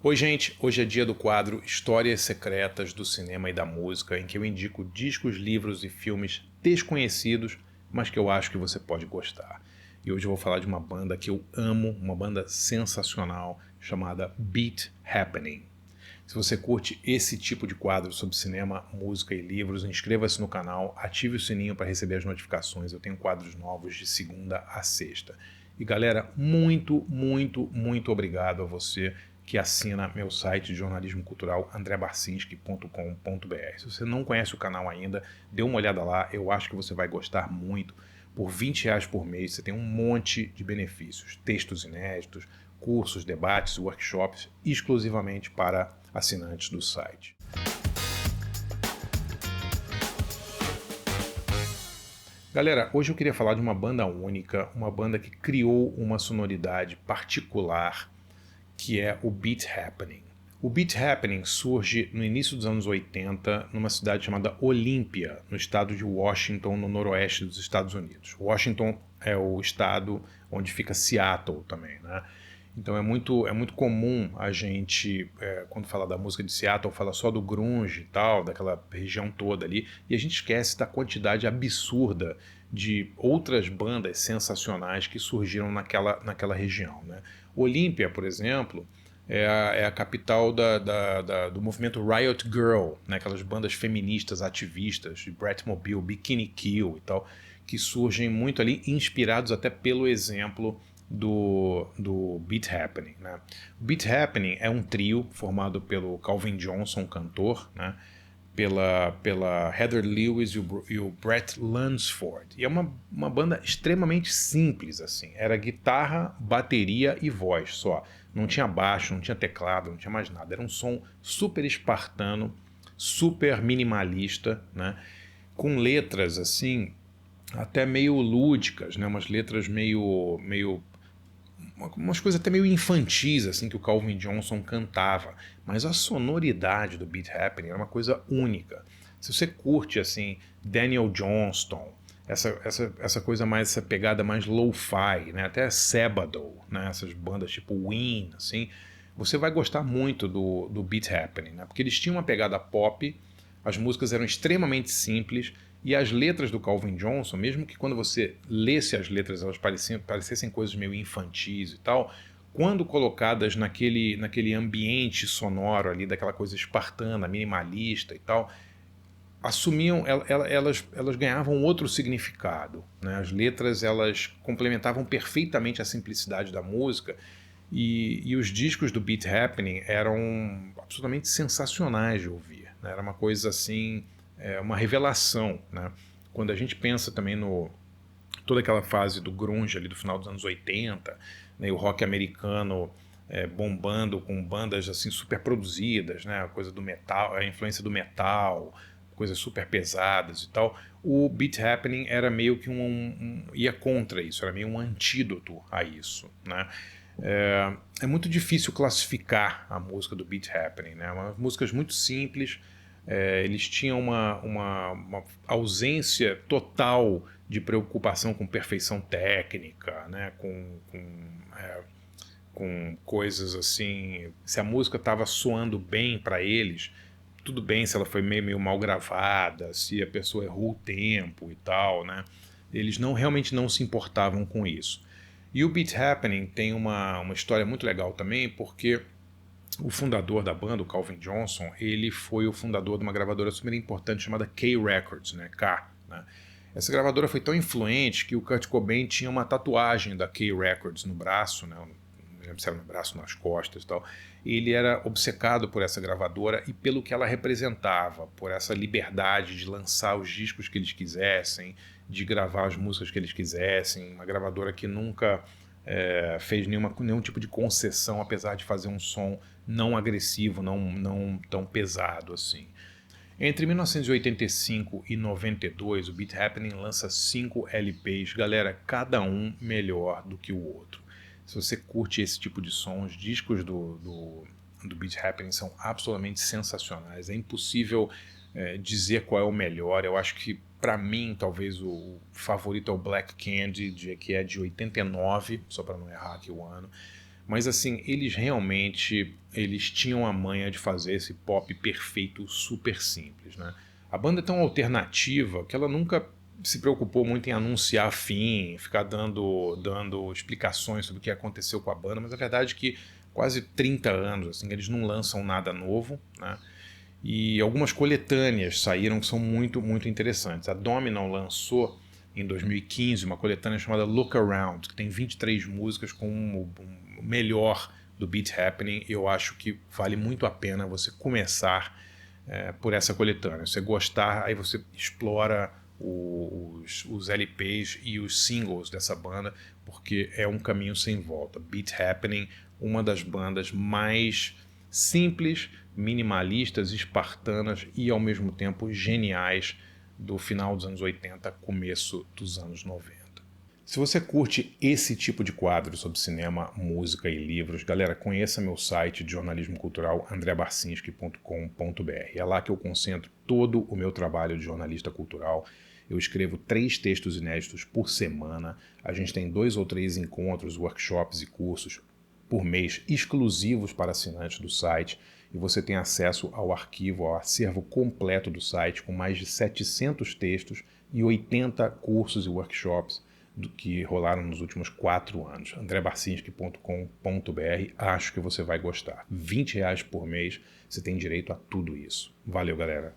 Oi, gente! Hoje é dia do quadro Histórias Secretas do Cinema e da Música, em que eu indico discos, livros e filmes desconhecidos, mas que eu acho que você pode gostar. E hoje eu vou falar de uma banda que eu amo, uma banda sensacional, chamada Beat Happening. Se você curte esse tipo de quadro sobre cinema, música e livros, inscreva-se no canal, ative o sininho para receber as notificações. Eu tenho quadros novos de segunda a sexta. E galera, muito obrigado a você que assina meu site de jornalismo cultural andrebarcinski.com.br. Se você não conhece o canal ainda, dê uma olhada lá, eu acho que você vai gostar muito. Por R$ 20 por mês você tem um monte de benefícios, textos inéditos, cursos, debates, workshops exclusivamente para assinantes do site. Galera, hoje eu queria falar de uma banda única, uma banda que criou uma sonoridade particular, que é o Beat Happening. O Beat Happening surge no início dos anos 80 numa cidade chamada Olímpia, no estado de Washington, no noroeste dos Estados Unidos. Washington é o estado onde fica Seattle também, né? Então é muito comum a gente, quando fala da música de Seattle, fala só do grunge e tal, daquela região toda ali, e a gente esquece da quantidade absurda de outras bandas sensacionais que surgiram naquela região, né? Olímpia, por exemplo, é a capital do movimento Riot Girl, né? Aquelas bandas feministas ativistas de Bratmobile, Bikini Kill e tal, que surgem muito ali, inspirados até pelo exemplo do Beat Happening, né? O Beat Happening é um trio formado pelo Calvin Johnson, cantor, né? pela Heather Lewis e o Brett Lunsford. E é uma banda extremamente simples, assim. Era guitarra, bateria e voz só. Não tinha baixo, não tinha teclado, não tinha mais nada. Era um som super espartano, super minimalista, né? Com letras, assim, até meio lúdicas, né? Umas letras meio umas coisas até meio infantis, assim, que o Calvin Johnson cantava. Mas a sonoridade do Beat Happening era uma coisa única. Se você curte, assim, Daniel Johnston, essa coisa mais, essa pegada mais lo-fi, né? Até Sabbath, né? Essas bandas tipo Ween, assim, você vai gostar muito do Beat Happening, né? Porque eles tinham uma pegada pop, as músicas eram extremamente simples, e as letras do Calvin Johnson, mesmo que quando você lesse as letras elas parecessem coisas meio infantis e tal, quando colocadas naquele ambiente sonoro ali, daquela coisa espartana, minimalista e tal, assumiam, elas ganhavam outro significado, né? As letras elas complementavam perfeitamente a simplicidade da música, e os discos do Beat Happening eram absolutamente sensacionais de ouvir, né? Era uma coisa assim, uma revelação, né? Quando a gente pensa também no toda aquela fase do grunge ali do final dos anos 80, né, o rock americano bombando com bandas assim super produzidas, né, a coisa do metal, a influência do metal, coisas super pesadas e tal. O Beat Happening era meio que ia contra isso, era meio um antídoto a isso, né? É muito difícil classificar a música do Beat Happening, né? Músicas muito simples. Eles tinham uma ausência total de preocupação com perfeição técnica, né? Com coisas assim. Se a música estava soando bem para eles, tudo bem se ela foi meio mal gravada, se a pessoa errou o tempo e tal, né? Eles realmente não se importavam com isso. E o Beat Happening tem uma história muito legal também, porque o fundador da banda, o Calvin Johnson, ele foi o fundador de uma gravadora super importante chamada K Records, né? K, né? Essa gravadora foi tão influente que o Kurt Cobain tinha uma tatuagem da K Records no braço, né? Não lembro se era no braço, nas costas e tal. Ele era obcecado por essa gravadora e pelo que ela representava, por essa liberdade de lançar os discos que eles quisessem, de gravar as músicas que eles quisessem. Uma gravadora que nunca fez nenhum tipo de concessão, apesar de fazer um som não agressivo, não tão pesado assim. Entre 1985 e 92, o Beat Happening lança 5 LPs, galera, cada um melhor do que o outro. Se você curte esse tipo de som, os discos do Beat Happening são absolutamente sensacionais. É impossível dizer qual é o melhor. Eu acho que, para mim, talvez o favorito é o Black Candy, que é de 89, só para não errar aqui o ano. mas assim, eles tinham a manha de fazer esse pop perfeito, super simples, né? A banda é tão alternativa que ela nunca se preocupou muito em anunciar fim, ficar dando explicações sobre o que aconteceu com a banda, mas a verdade é que quase 30 anos, assim, eles não lançam nada novo, né? E algumas coletâneas saíram que são muito, muito interessantes. A Domino lançou em 2015 uma coletânea chamada Look Around, que tem 23 músicas com o melhor do Beat Happening. Eu acho que vale muito a pena você começar por essa coletânea. Se você gostar, aí você explora os LPs e os singles dessa banda, porque é um caminho sem volta. Beat Happening, uma das bandas mais simples, minimalistas, espartanas e ao mesmo tempo geniais do final dos anos 80, começo dos anos 90. Se você curte esse tipo de quadro sobre cinema, música e livros, galera, conheça meu site de jornalismo cultural andreabarcinski.com.br. É lá que eu concentro todo o meu trabalho de jornalista cultural. Eu escrevo 3 textos inéditos por semana. A gente tem 2 ou 3 encontros, workshops e cursos por mês exclusivos para assinantes do site. E você tem acesso ao arquivo, ao acervo completo do site, com mais de 700 textos e 80 cursos e workshops do que rolaram nos últimos 4 anos. andreabarcinski.com.br, acho que você vai gostar. R$ 20 por mês, você tem direito a tudo isso. Valeu, galera!